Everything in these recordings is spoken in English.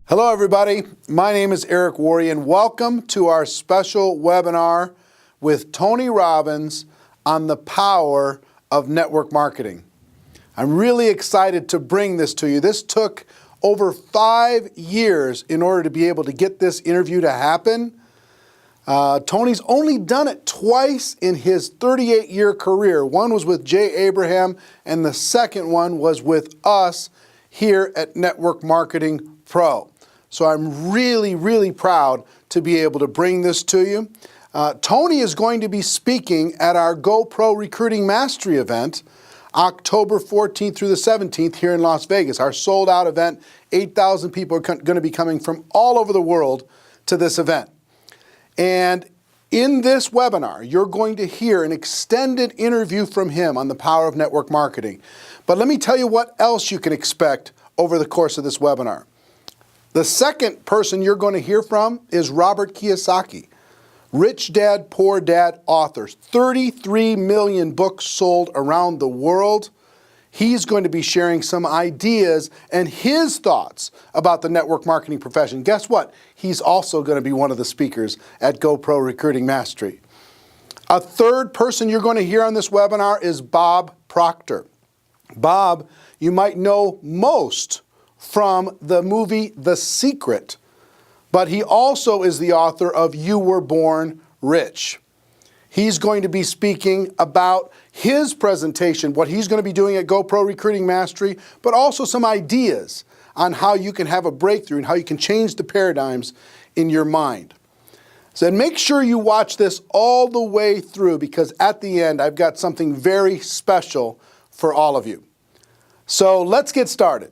Hello everybody, my name is Eric Worre and welcome to our special webinar with Tony Robbins on the power of network marketing. I'm really excited to bring this to you. This took over 5 years in order to be able to get this interview to happen. Tony's only done it twice in his 38-year career. One was with Jay Abraham and the second one was with us here at Network Marketing Pro. So I'm really proud to be able to bring this to you. Tony is going to be speaking at our GoPro Recruiting Mastery event, October 14th through the 17th here in Las Vegas. Our sold out event, 8,000 people are going to be coming from all over the world to this event. And in this webinar, you're going to hear an extended interview from him on the power of network marketing. But let me tell you what else you can expect over the course of this webinar. The second person you're going to hear from is Robert Kiyosaki, Rich Dad, Poor Dad author, 33 million books sold around the world. He's going to be sharing some ideas and his thoughts about the network marketing profession. Guess what? He's also going to be one of the speakers at GoPro Recruiting Mastery. A third person you're going to hear on this webinar is Bob Proctor. Bob, you might know most from the movie The Secret, but he also is the author of You Were Born Rich. He's going to be speaking about his presentation, what he's going to be doing at GoPro Recruiting Mastery, but also some ideas on how you can have a breakthrough and how you can change the paradigms in your mind. So make sure you watch this all the way through because at the end I've got something very special for all of you. So let's get started.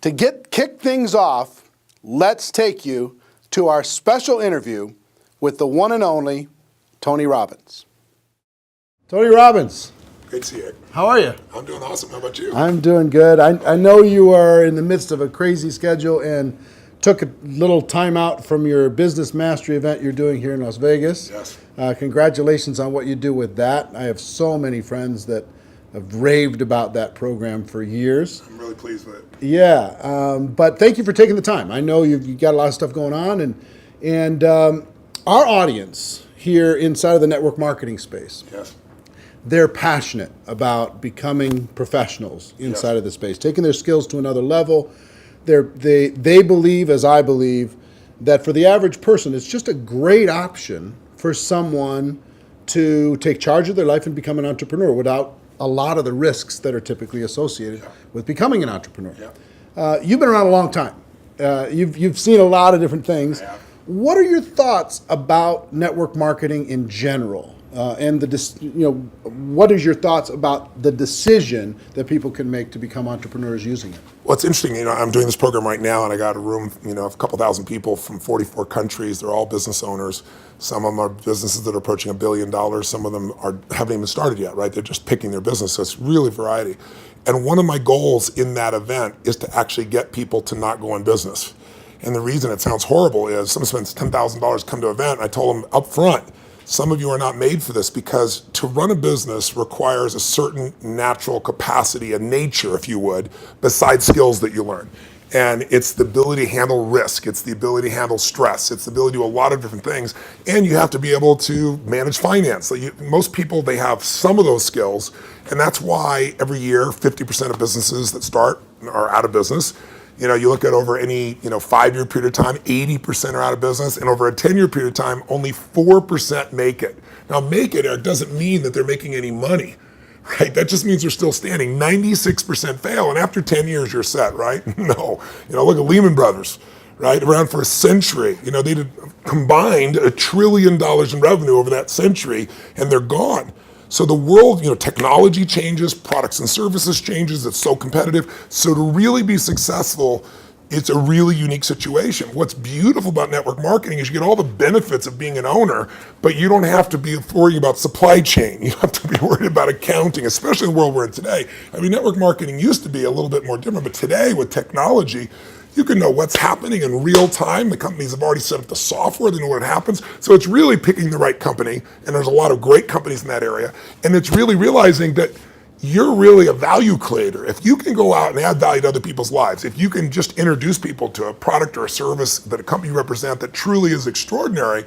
To kick things off, let's take you to our special interview with the one and only Tony Robbins. Tony Robbins. Great to see you. How are you? I'm doing awesome. How about you? I'm doing good. I know you are in the midst of a crazy schedule and took a little time out from your business mastery event you're doing here in Las Vegas. Yes. Congratulations on what you do with that. I have so many friends that have raved about that program for years. I'm really pleased with it. Yeah, but thank you for taking the time. I know you've got a lot of stuff going on, and our audience here inside of the network marketing space, Yes. they're passionate about becoming professionals inside of the space, taking their skills to another level. They believe, as I believe, that for the average person, it's just a great option for someone to take charge of their life and become an entrepreneur without a lot of the risks that are typically associated with becoming an entrepreneur. You've been around a long time. You've seen a lot of different things. What are your thoughts about network marketing in general? What is your thoughts about the decision that people can make to become entrepreneurs using it? Well, it's interesting. I'm doing this program right now, and I got a room, of a couple thousand people from 44 countries. They're all business owners. Some of them are businesses that are approaching $1 billion. Some of them haven't even started yet, right? They're just picking their business. So it's really variety. And one of my goals in that event is to actually get people to not go in business. And the reason it sounds horrible is someone spends $10,000 to come to an event. And I told them up front, some of you are not made for this because to run a business requires a certain natural capacity, a nature, if you would, besides skills that you learn. And it's the ability to handle risk. It's the ability to handle stress. It's the ability to do a lot of different things. And you have to be able to manage finance. Most people, they have some of those skills. And that's why every year, 50% of businesses that start are out of business. You look at over any 5-year period of time, 80% are out of business, and over a 10-year period of time, only 4% make it. Now, make it, Eric, doesn't mean that they're making any money, right? That just means they're still standing. 96% fail, and after 10 years, you're set, right? No. Look at Lehman Brothers, right? Around for a century. They did combined $1 trillion in revenue over that century, and they're gone. So the world, technology changes, products and services changes, it's so competitive. So to really be successful, it's a really unique situation. What's beautiful about network marketing is you get all the benefits of being an owner, but you don't have to be worrying about supply chain. You don't have to be worried about accounting, especially in the world we're in today. Network marketing used to be a little bit more different, but today with technology, you can know what's happening in real time. The companies have already set up the software, they know what happens. So it's really picking the right company, and there's a lot of great companies in that area. And it's really realizing that you're really a value creator. If you can go out and add value to other people's lives, if you can just introduce people to a product or a service that a company you represent that truly is extraordinary,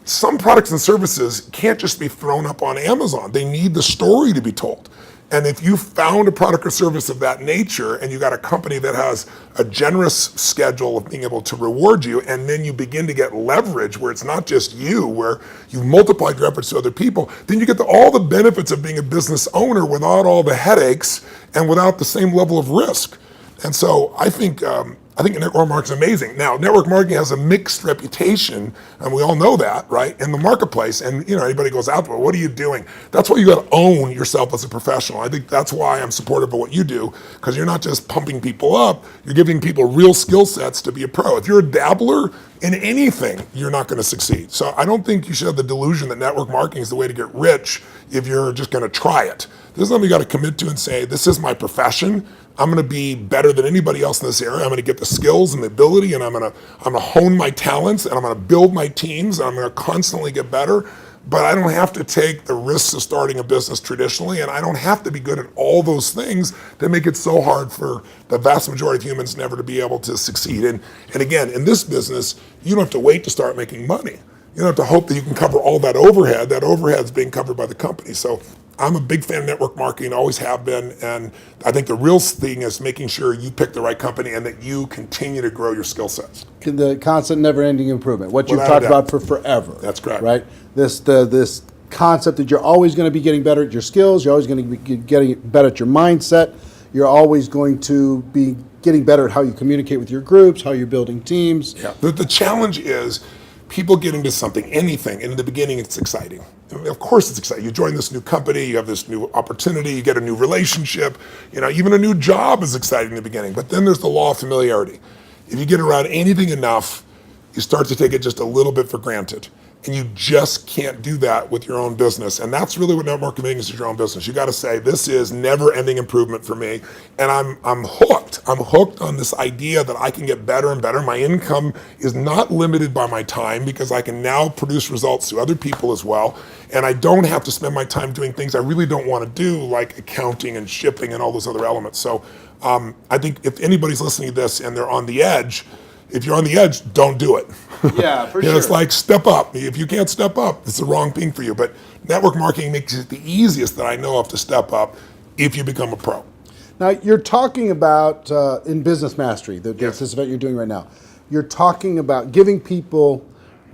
some products and services can't just be thrown up on Amazon. They need the story to be told. And if you found a product or service of that nature and you got a company that has a generous schedule of being able to reward you, and then you begin to get leverage where it's not just you, where you've multiplied your efforts to other people, then you get all the benefits of being a business owner without all the headaches and without the same level of risk. And so I think network marketing is amazing. Now, network marketing has a mixed reputation, and we all know that, right, in the marketplace. And anybody goes out there, what are you doing? That's why you got to own yourself as a professional. I think that's why I'm supportive of what you do, because you're not just pumping people up, you're giving people real skill sets to be a pro. If you're a dabbler in anything, you're not going to succeed. So I don't think you should have the delusion that network marketing is the way to get rich if you're just going to try it. This is something you got to commit to and say, this is my profession. I'm going to be better than anybody else in this area. I'm going to get the skills and the ability, and I'm going to hone my talents, and I'm going to build my teams, and I'm going to constantly get better. But I don't have to take the risks of starting a business traditionally, and I don't have to be good at all those things that make it so hard for the vast majority of humans never to be able to succeed. And again, in this business, you don't have to wait to start making money. You don't have to hope that you can cover all that overhead. That overhead is being covered by the company. So I'm a big fan of network marketing, always have been, and I think the real thing is making sure you pick the right company and that you continue to grow your skill sets. The constant never-ending improvement, what you've Without a talked doubt. about for forever. That's correct. Right? This concept that you're always going to be getting better at your skills, you're always going to be getting better at your mindset, you're always going to be getting better at how you communicate with your groups, how you're building teams. Yeah. The challenge is people get into something, anything, and in the beginning it's exciting. Of course it's exciting. You join this new company, you have this new opportunity, you get a new relationship, even a new job is exciting in the beginning, but then there's the law of familiarity. If you get around anything enough, you start to take it just a little bit for granted. And you just can't do that with your own business. And that's really what network marketing is your own business. You got to say, this is never-ending improvement for me. And I'm hooked. I'm hooked on this idea that I can get better and better. My income is not limited by my time because I can now produce results to other people as well. And I don't have to spend my time doing things I really don't want to do, like accounting and shipping and all those other elements. So I think if anybody's listening to this and they're on the edge, if you're on the edge, don't do it. Yeah, for sure. It's like step up. If you can't step up, it's the wrong thing for you. But network marketing makes it the easiest that I know of to step up if you become a pro. Now, you're talking about, in Business Mastery, this event you're doing right now, you're talking about giving people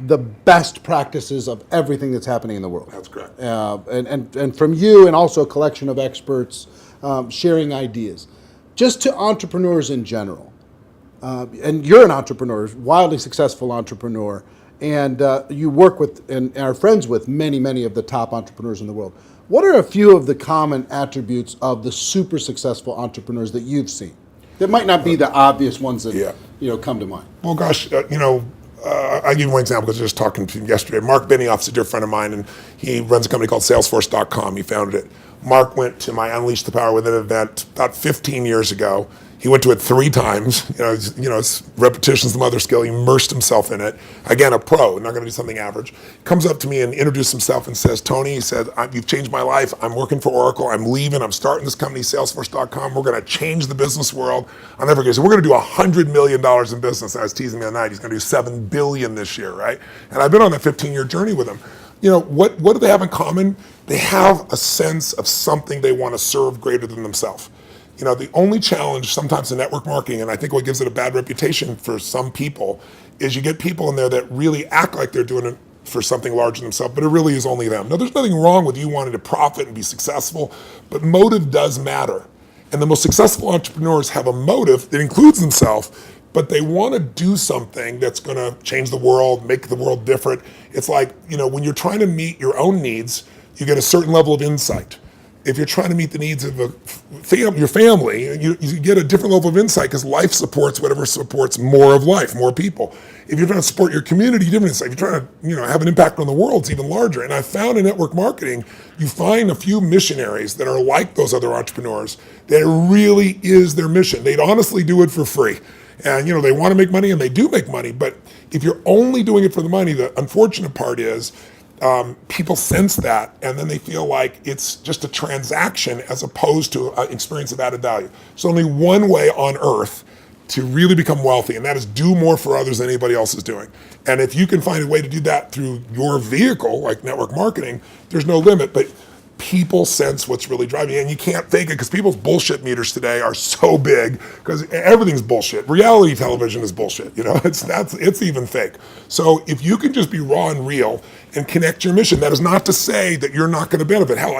the best practices of everything that's happening in the world. That's correct. And from you and also a collection of experts sharing ideas. Just to entrepreneurs in general, and you're an entrepreneur, wildly successful entrepreneur, and you work with and are friends with many of the top entrepreneurs in the world. What are a few of the common attributes of the super successful entrepreneurs that you've seen? That might not be the obvious ones that come to mind. Well, gosh, I'll give you one example because I was just talking to him yesterday. Mark Benioff's a dear friend of mine, and he runs a company called Salesforce.com. He founded it. Mark went to my Unleash the Power Within event about 15 years ago. He went to it 3 times. It's repetition's the mother skill. He immersed himself in it. Again, a pro, not going to do something average. Comes up to me and introduces himself and says, Tony, he said, you've changed my life. I'm working for Oracle. I'm leaving. I'm starting this company, Salesforce.com. We're going to change the business world. I'll never forget. So we're going to do $100 million in business. I was teasing me the other night. He's going to do $7 billion this year, right? And I've been on that 15-year journey with him. What do they have in common? They have a sense of something they want to serve greater than themselves. The only challenge sometimes in network marketing, and I think what gives it a bad reputation for some people, is you get people in there that really act like they're doing it for something larger than themselves, but it really is only them. Now, there's nothing wrong with you wanting to profit and be successful, but motive does matter. And the most successful entrepreneurs have a motive that includes themselves, but they want to do something that's going to change the world, make the world different. It's like, when you're trying to meet your own needs, you get a certain level of insight. If you're trying to meet the needs of your family, you get a different level of insight because life supports whatever supports more of life, more people. If you're trying to support your community, different insight. If you're trying to have an impact on the world, it's even larger. And I found in network marketing, you find a few missionaries that are like those other entrepreneurs that it really is their mission. They'd honestly do it for free. And they want to make money and they do make money. But if you're only doing it for the money, the unfortunate part is people sense that, and then they feel like it's just a transaction as opposed to an experience of added value. There's only one way on earth to really become wealthy, and that is do more for others than anybody else is doing. And if you can find a way to do that through your vehicle, like network marketing, there's no limit. But people sense what's really driving you, and you can't fake it because people's bullshit meters today are so big because everything's bullshit. Reality television is bullshit. It's even fake. So if you can just be raw and real and connect your mission, that is not to say that you're not going to benefit. Hell,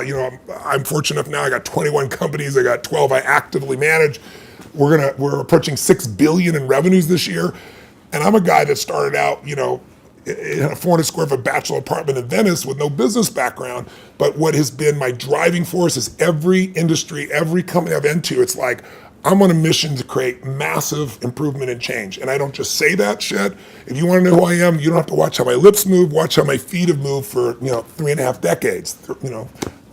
I'm fortunate enough now. I got 21 companies. I got 12 I actively manage. We're approaching $6 billion in revenues this year, and I'm a guy that started out, in a 400 square foot bachelor apartment in Venice with no business background. But what has been my driving force is every industry, every company I've been to, it's like, I'm on a mission to create massive improvement and change. And I don't just say that shit. If you want to know who I am, you don't have to watch how my lips move, watch how my feet have moved for, 3.5 decades,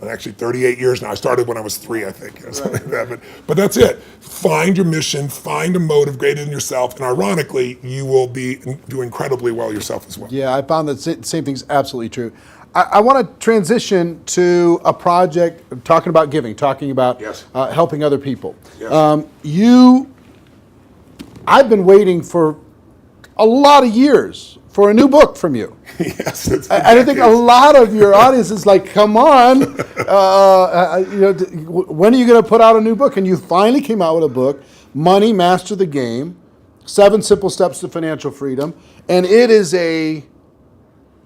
actually 38 years now. I started when I was 3, I think, something like that. But that's it. Find your mission, find a motive greater than yourself, and ironically, you will do incredibly well yourself as well. Yeah, I found that same thing's absolutely true. I want to transition to a project talking about giving, talking about Yes. Helping other people. Yes. I've been waiting for a lot of years for a new book from you. Yes, it's I think a lot of your audience is like, come on, when are you going to put out a new book? And you finally came out with a book, Money, Master the Game, 7 Simple Steps to Financial Freedom. And it is a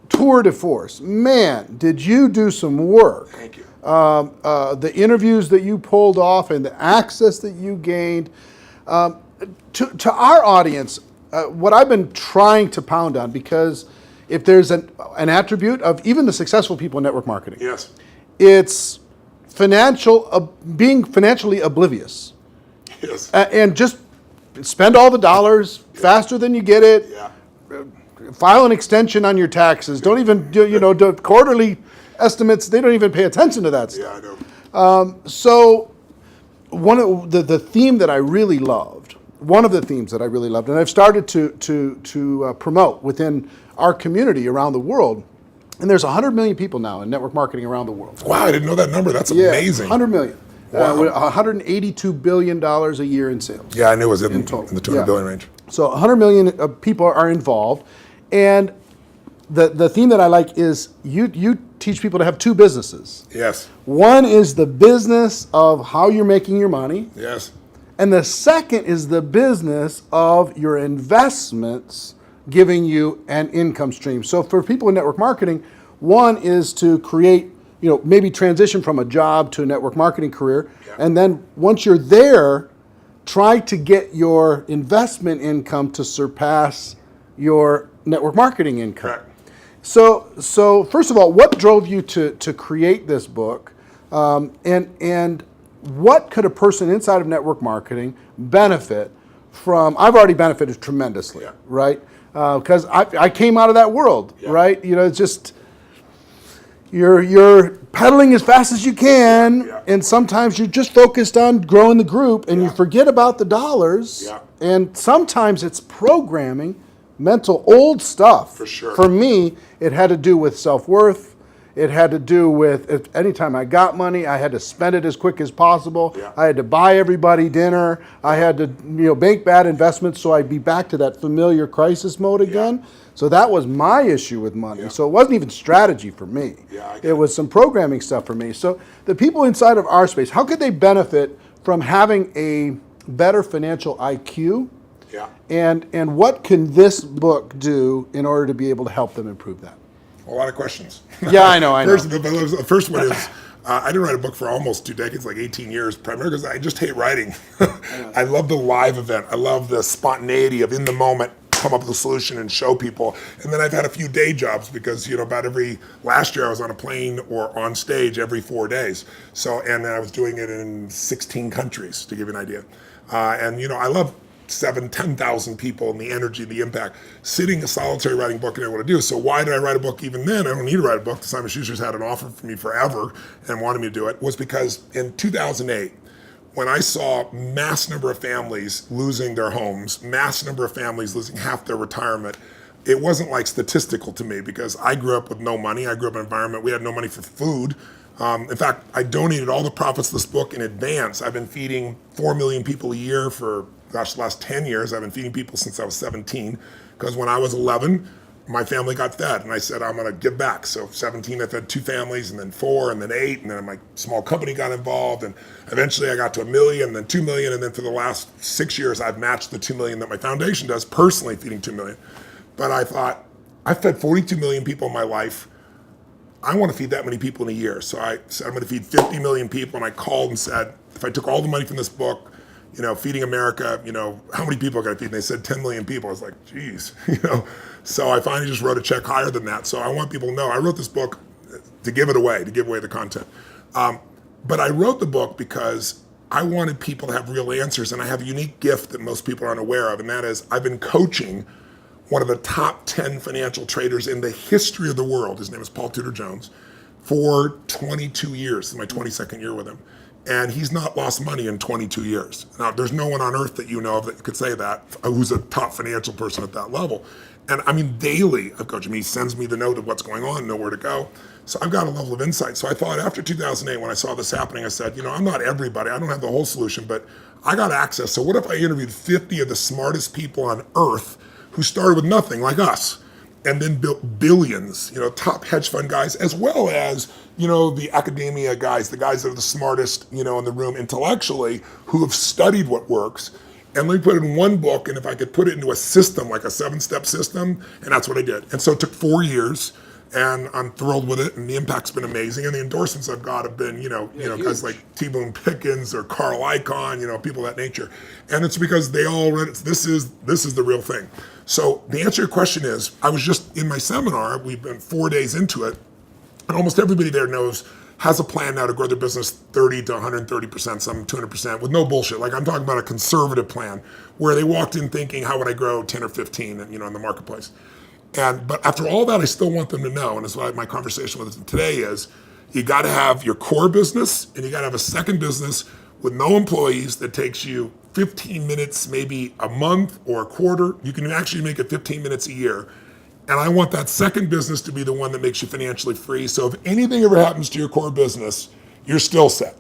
tour de force. Man, did you do some work. Thank you. The interviews that you pulled off and the access that you gained. To our audience, what I've been trying to pound on, because if there's an attribute of even the successful people in network marketing, Yes. it's being financially oblivious. Yes. And just spend all the dollars faster than you get it. Yeah. File an extension on your taxes. Don't even do quarterly estimates. They don't even pay attention to that stuff. Yeah, I know. So one of the theme that I really loved, one of the themes that I really loved, and I've started to promote within our community around the world, and there's 100 million people now in network marketing around the world. Wow, I didn't know that number. That's Yeah, amazing. 100 million. Wow. With $182 billion a year in sales. Yeah, I knew it was in total. the 200 billion range. So 100 million people are involved, and the theme that I like is you teach people to have 2 businesses. Yes. One is the business of how you're making your money, Yes. and the second is the business of your investments giving you an income stream. So for people in network marketing, one is to create, maybe transition from a job to a network marketing career, and then once you're there, try to get your investment income to surpass your network marketing income. Correct. So first of all, what drove you to create this book, and what could a person inside of network marketing benefit from? I've already benefited tremendously, Yeah. right? Because I came out of that world, Yeah. right? It's just you're pedaling as fast as you can, Yeah. and sometimes you're just focused on growing the group, and you Yeah. forget about the dollars. Yeah. And sometimes it's programming, mental old stuff. For sure. For me, it had to do with self-worth. It had to do with anytime I got money, I had to spend it as quick as possible. Yeah. I had to buy everybody dinner. I had to make bad investments so I'd be back to that familiar crisis mode again. So that was my issue with money. Yeah. So it wasn't even strategy for me. Yeah, I get it it. was some programming stuff for me. So the people inside of our space, how could they benefit from having a better financial IQ? Yeah. And what can this book do in order to be able to help them improve that? A lot of questions. Yeah, I know. The first one is, I didn't write a book for almost 2 decades, like 18 years, primarily because I just hate writing. I love the live event. I love the spontaneity of in the moment, come up with a solution and show people. And then I've had a few day jobs because, last year I was on a plane or on stage every 4 days. And I was doing it in 16 countries, to give you an idea. I love 10,000 people and the energy, the impact. Sitting a solitary writing a book I didn't want to do. So why did I write a book even then? I don't need to write a book. Simon Schuster's had an offer for me forever and wanted me to do it. Was because in 2008, when I saw mass number of families losing their homes, mass number of families losing half their retirement, it wasn't like statistical to me because I grew up with no money. I grew up in an environment, we had no money for food. In fact, I donated all the profits of this book in advance. I've been feeding 4 million people a year for, gosh, the last 10 years. I've been feeding people since I was 17 because when I was 11, my family got fed and I said, I'm gonna give back. So 17, I fed 2 families and then 4 and then 8 and then my small company got involved and eventually I got to 1 million and then 2 million and then for the last 6 years I've matched the 2 million that my foundation does, personally feeding 2 million. But I thought, I fed 42 million people in my life. I want to feed that many people in a year. So I said, I'm going to feed 50 million people. And I called and said, if I took all the money from this book, Feeding America, how many people can I feed? And they said 10 million people. I was like, geez, So I finally just wrote a check higher than that. So I want people to know, I wrote this book to give it away, to give away the content. But I wrote the book because I wanted people to have real answers. And I have a unique gift that most people aren't aware of. And that is I've been coaching one of the top 10 financial traders in the history of the world. His name is Paul Tudor Jones, for 22 years. This is my 22nd year with him. And he's not lost money in 22 years. Now, there's no one on earth that you know of that could say that, who's a top financial person at that level. And I mean, daily, I coach him. He sends me the note of what's going on, know where to go. So I've got a level of insight. So I thought after 2008, when I saw this happening, I said, I'm not everybody. I don't have the whole solution, but I got access. So what if I interviewed 50 of the smartest people on earth who started with nothing like us and then built billions, top hedge fund guys, as well as, the academia guys, the guys that are the smartest, in the room intellectually, who have studied what works. And let me put it in one book, and if I could put it into a system, like a 7-step system, and that's what I did. And so it took 4 years, and I'm thrilled with it, and the impact's been amazing. And the endorsements I've got have been, guys like T. Boone Pickens or Carl Icahn, people of that nature. And it's because they all read it. This is the real thing. So the answer to your question is, I was just in my seminar, we've been 4 days into it, and almost everybody there has a plan now to grow their business 30 to 130%, some 200%, with no bullshit. Like I'm talking about a conservative plan where they walked in thinking, how would I grow 10 or 15, in the marketplace? But after all that, I still want them to know, and that's why my conversation with them today is, you got to have your core business, and you got to have a second business with no employees that takes you 15 minutes, maybe a month or a quarter. You can actually make it 15 minutes a year. And I want that second business to be the one that makes you financially free. So if anything ever happens to your core business, you're still set.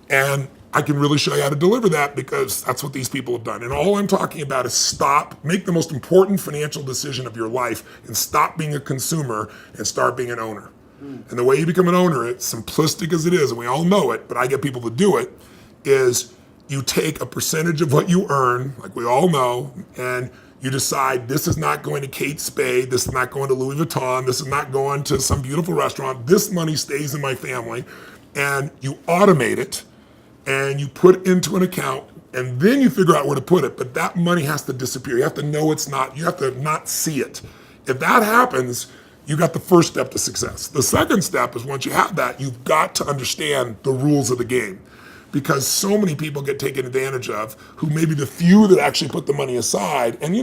And I can really show you how to deliver that because that's what these people have done. And all I'm talking about is make the most important financial decision of your life and stop being a consumer and start being an owner. And the way you become an owner, it's simplistic as it is, and we all know it, but I get people to do it, is you take a percentage of what you earn, like we all know, and you decide this is not going to Kate Spade, this is not going to Louis Vuitton, this is not going to some beautiful restaurant, this money stays in my family, and you automate it, and you put it into an account, and then you figure out where to put it, but that money has to disappear. You have to know you have to not see it. If that happens, you got the first step to success. The second step is once you have that, you've got to understand the rules of the game. Because so many people get taken advantage of, who may be the few that actually put the money aside. And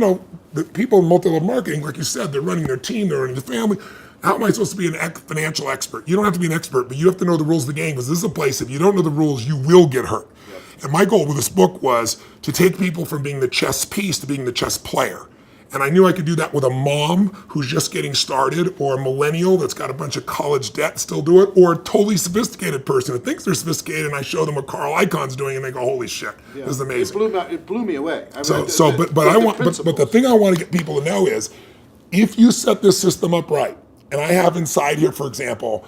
the people in multi-level marketing, like you said, they're running their team, they're running the family. How am I supposed to be a financial expert? You don't have to be an expert, but you have to know the rules of the game, because this is a place, if you don't know the rules, you will get hurt. Yep. And my goal with this book was to take people from being the chess piece to being the chess player. And I knew I could do that with a mom who's just getting started, or a millennial that's got a bunch of college debt and still do it, or a totally sophisticated person who thinks they're sophisticated, and I show them what Carl Icahn's doing and they go, holy shit, this is amazing. It blew me away. But the thing I want to get people to know is, if you set this system up right, and I have inside here, for example,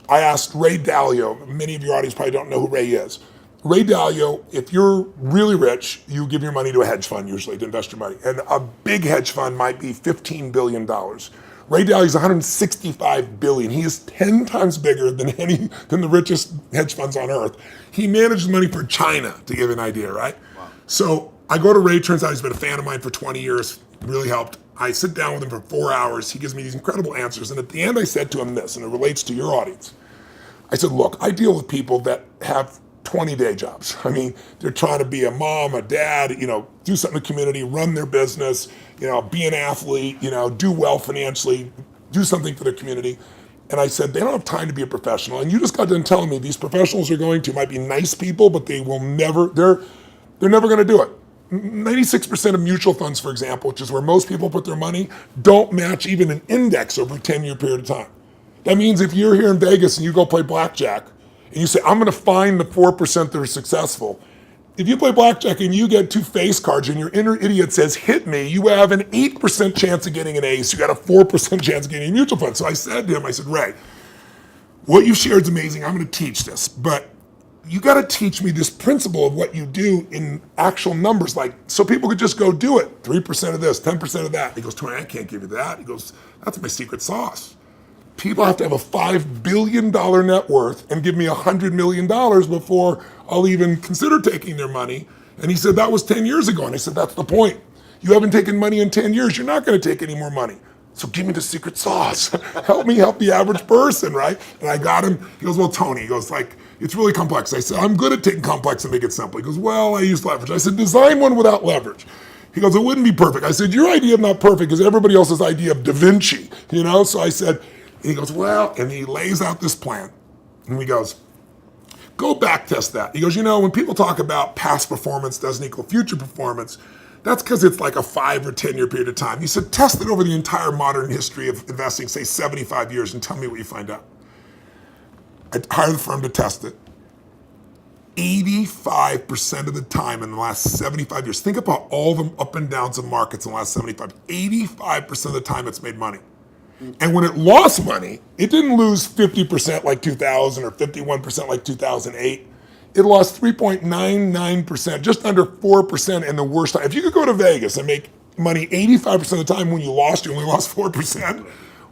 I asked Ray Dalio, many of your audience probably don't know who Ray is. Ray Dalio, if you're really rich, you give your money to a hedge fund usually to invest your money. And a big hedge fund might be $15 billion. Ray Dalio's $165 billion. He is 10 times bigger than the richest hedge funds on earth. He manages money for China, to give you an idea, right? Wow. So I go to Ray, turns out he's been a fan of mine for 20 years, really helped. I sit down with him for 4 hours. He gives me these incredible answers. And at the end, I said to him this, and it relates to your audience. I said, look, I deal with people that have 20-day jobs. I mean, they're trying to be a mom, a dad, do something in the community, run their business, be an athlete, do well financially, do something for their community. And I said, they don't have time to be a professional. And you just got done telling me these professionals might be nice people, but they're never going to do it. 96% of mutual funds, for example, which is where most people put their money, don't match even an index over a 10-year period of time. That means if you're here in Vegas and you go play blackjack and you say, I'm going to find the 4% that are successful, if you play blackjack and you get 2 face cards and your inner idiot says, hit me, you have an 8% chance of getting an ace. You got a 4% chance of getting a mutual fund. So I said to him, I said, Ray, what you've shared is amazing. I'm going to teach this, but you got to teach me this principle of what you do in actual numbers, like so people could just go do it. 3% of this, 10% of that. He goes, Tony, I can't give you that. He goes, that's my secret sauce. People have to have a $5 billion net worth and give me $100 million before I'll even consider taking their money. And he said, that was 10 years ago. And I said, that's the point. You haven't taken money in 10 years. You're not going to take any more money. So give me the secret sauce. Help me help the average person, right? And I got him. He goes, well, Tony, he goes, like, it's really complex. I said, I'm good at taking complex and make it simple. He goes, well, I use leverage. I said, design one without leverage. He goes, it wouldn't be perfect. I said, your idea of not perfect is everybody else's idea of Da Vinci, you know? So I said, and he goes, well, and he lays out this plan. And he goes, go back test that. He goes, you know, when people talk about past performance doesn't equal future performance, that's because it's like a 5 or 10 year period of time. He said, test it over the entire modern history of investing, say 75 years, and tell me what you find out. I hired the firm to test it. 85% of the time in the last 75 years, think about all the up and downs of markets in the last 85% of the time it's made money. And when it lost money, it didn't lose 50% like 2000 or 51% like 2008. It lost 3.99%, just under 4% in the worst time. If you could go to Vegas and make money 85% of the time when you only lost 4%,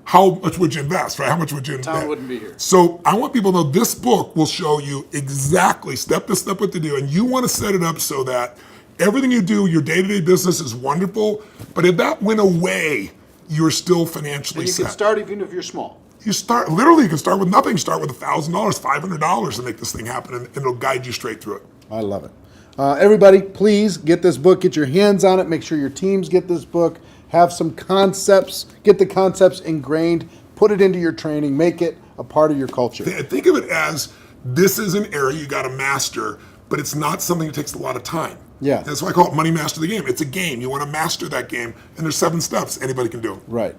how much would you invest, right? How much would you invest? Town wouldn't be here. So I want people to know this book will show you exactly step by step what to do. And you want to set it up so that everything you do, your day-to-day business is wonderful. But if that went away, you're still financially And you set. can start even if you're small. You can start with nothing. Start with $1,000, $500 to make this thing happen, and it'll guide you straight through it. I love it. Everybody, please get this book. Get your hands on it. Make sure your teams get this book. Have some concepts. Get the concepts ingrained. Put it into your training. Make it a part of your culture. Think of it as this is an area you got to master, but it's not something that takes a lot of time. Yeah. That's why I call it Money Master the Game. It's a game. You want to master that game, and there's 7 steps. Anybody can do it. Right.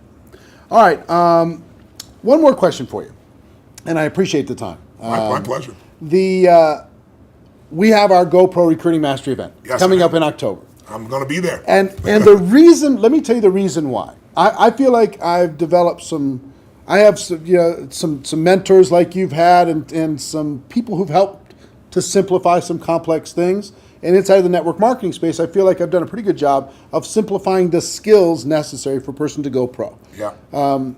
All right. One more question for you, and I appreciate the time. My pleasure. We have our GoPro Recruiting Mastery event coming up in October. I'm going to be there. And the reason, let me tell you the reason why. I feel like I've developed some mentors like you've had and some people who've helped to simplify some complex things. And inside of the network marketing space, I feel like I've done a pretty good job of simplifying the skills necessary for a person to go pro. Yeah. And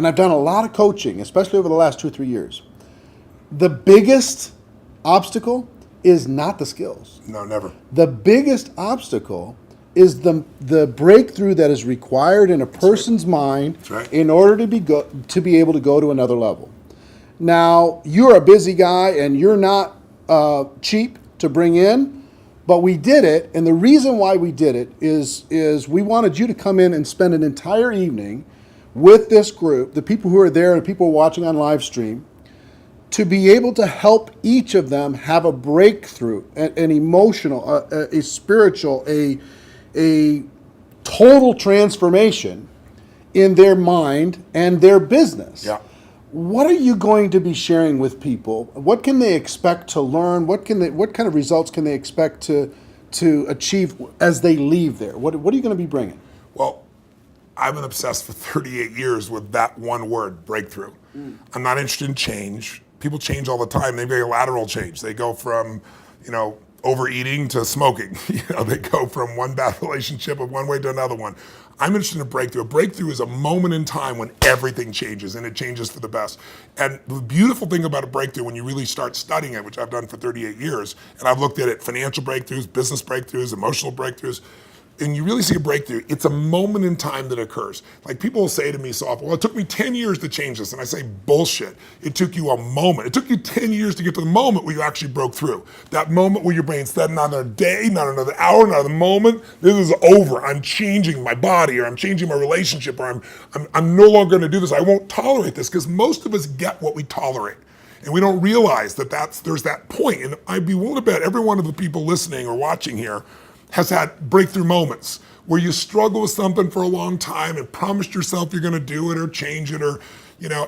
I've done a lot of coaching, especially over the last 2 or 3 years. The biggest obstacle is not the skills. No, never. The biggest obstacle is the breakthrough that is required in a person's mind in order to be able to go to another level. Now, you're a busy guy and you're not cheap to bring in, but we did it, and the reason why we did it is we wanted you to come in and spend an entire evening with this group, the people who are there and people watching on live stream, to be able to help each of them have a breakthrough, an emotional, a spiritual, a total transformation in their mind and their business. Yeah. What are you going to be sharing with people? What can they expect to learn? What kind of results can they expect to achieve as they leave there? What are you going to be bringing? Well, I've been obsessed for 38 years with that one word, breakthrough. I'm not interested in change. People change all the time. They make a lateral change. They go from, overeating to smoking. They go from one bad relationship of one way to another one. I'm interested in a breakthrough. A breakthrough is a moment in time when everything changes, and it changes for the best. And the beautiful thing about a breakthrough, when you really start studying it, which I've done for 38 years, and I've looked at it, financial breakthroughs, business breakthroughs, emotional breakthroughs, and you really see a breakthrough, it's a moment in time that occurs. Like people will say to me so often, well, it took me 10 years to change this. And I say, bullshit. It took you a moment. It took you 10 years to get to the moment where you actually broke through. That moment where your brain said, not another day, not another hour, not another moment. This is over. I'm changing my body, or I'm changing my relationship, or I'm no longer going to do this. I won't tolerate this, because most of us get what we tolerate. And we don't realize that there's that point. And I'd be willing to bet every one of the people listening or watching here has had breakthrough moments where you struggle with something for a long time and promised yourself you're going to do it or change it or,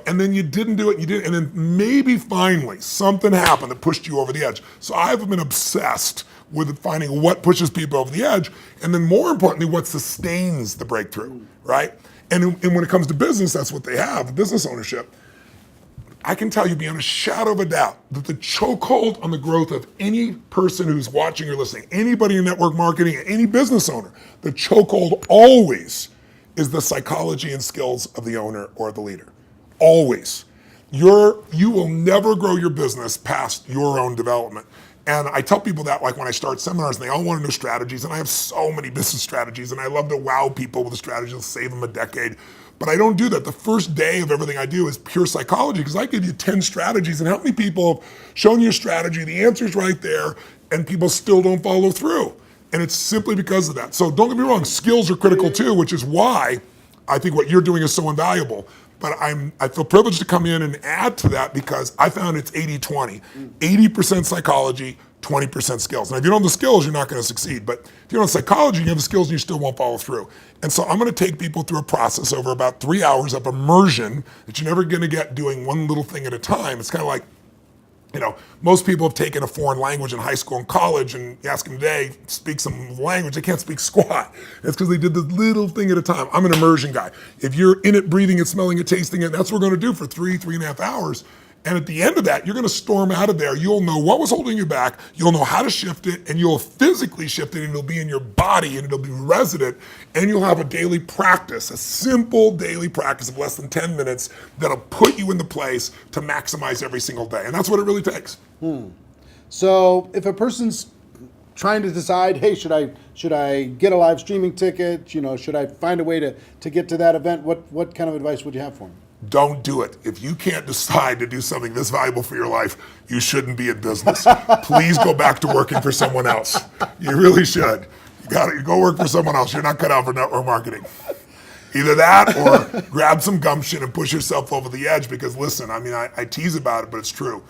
and then you didn't do it, and then maybe finally something happened that pushed you over the edge. So I've been obsessed with finding what pushes people over the edge, and then more importantly, what sustains the breakthrough, right? And when it comes to business, that's what they have, business ownership. I can tell you beyond a shadow of a doubt that the chokehold on the growth of any person who's watching or listening, anybody in network marketing, any business owner, the chokehold always is the psychology and skills of the owner or the leader. Always. You will never grow your business past your own development. And I tell people that, like when I start seminars, and they all want to know strategies, and I have so many business strategies, and I love to wow people with the strategies, save them a decade. But I don't do that. The first day of everything I do is pure psychology, because I give you 10 strategies, and how many people have shown you a strategy, the answer's right there, and people still don't follow through. And it's simply because of that. So don't get me wrong, skills are critical too, which is why I think what you're doing is so invaluable. But I feel privileged to come in and add to that because I found it's 80-20. 80% psychology, 20% skills. Now, if you don't have the skills, you're not going to succeed. But if you don't have psychology, you have the skills and you still won't follow through. And so I'm going to take people through a process over about 3 hours of immersion that you're never going to get doing one little thing at a time. It's kind of like, most people have taken a foreign language in high school and college, and you ask them today, speak some language, they can't speak squat. It's because they did this little thing at a time. I'm an immersion guy. If you're in it, breathing it, smelling it, tasting it, that's what we're going to do for 3.5 hours. And at the end of that, you're going to storm out of there. You'll know what was holding you back. You'll know how to shift it, and you'll physically shift it, and it'll be in your body, and it'll be resident, and you'll have a daily practice, a simple daily practice of less than 10 minutes that'll put you in the place to maximize every single day. And that's what it really takes. So if a person's trying to decide, hey, should I get a live streaming ticket? Should I find a way to get to that event? What kind of advice would you have for them? Don't do it. If you can't decide to do something this valuable for your life, you shouldn't be in business. Please go back to working for someone else. You really should. You go work for someone else. You're not cut out for network marketing. Either that or grab some gumption and push yourself over the edge because listen, I tease about it, but it's true.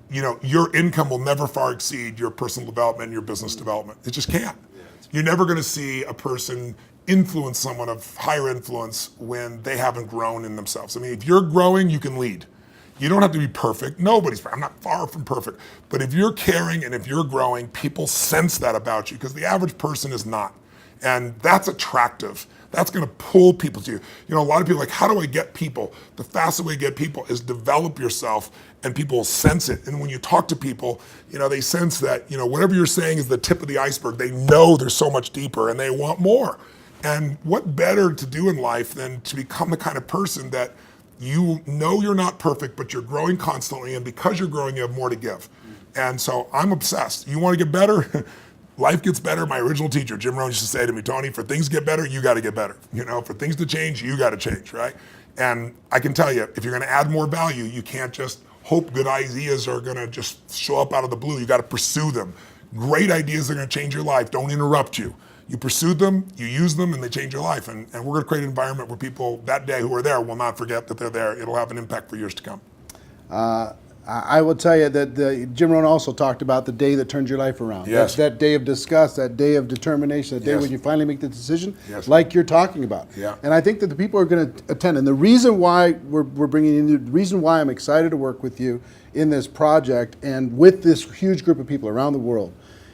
Your income will never far exceed your personal development and your business development. It just can't. You're never going to see a person influence someone of higher influence when they haven't grown in themselves. If you're growing, you can lead. You don't have to be perfect. Nobody's perfect. I'm not far from perfect. But if you're caring and if you're growing, people sense that about you because the average person is not. And that's attractive. That's going to pull people to you. A lot of people are like, how do I get people? The fastest way to get people is develop yourself and people will sense it. And when you talk to people, they sense that, whatever you're saying is the tip of the iceberg. They know there's so much deeper and they want more. And what better to do in life than to become the kind of person that you know you're not perfect, but you're growing constantly. And because you're growing, you have more to give. And so I'm obsessed. You want to get better? Life gets better. My original teacher, Jim Rohn, used to say to me, Tony, for things to get better, you got to get better. For things to change, you got to change, right? And I can tell you, if you're going to add more value, you can't just hope good ideas are going to just show up out of the blue. You got to pursue them. Great ideas are going to change your life. Don't interrupt you. You pursue them, you use them, and they change your life. And we're going to create an environment where people that day who are there will not forget that they're there. It'll have an impact for years to come. I will tell you that Jim Rohn also talked about the day that turns your life around. Yes. That day of disgust, that day of determination, that day Yes. when you finally make the decision, Yes. like you're talking about. Yeah. And I think that the people are going to attend. And the reason why we're bringing in you, the reason why I'm excited to work with you in this project and with this huge group of people around the world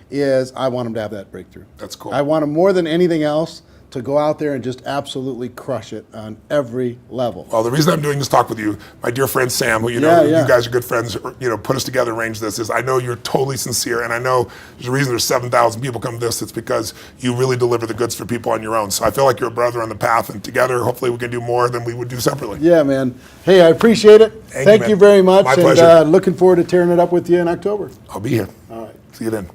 is I want them to have that breakthrough. That's cool. I want them more than anything else to go out there and just absolutely crush it on every level. Well, the reason I'm doing this talk with you, my dear friend Sam, who you guys are good friends, put us together, arranged this, is I know you're totally sincere, and I know there's a reason there's 7,000 people come to this. It's because you really deliver the goods for people on your own. So I feel like you're a brother on the path, and together, hopefully, we can do more than we would do separately. Yeah, man. Hey, I appreciate it. Thank you very much. My pleasure. And looking forward to tearing it up with you in October. I'll be here. All right. See you then.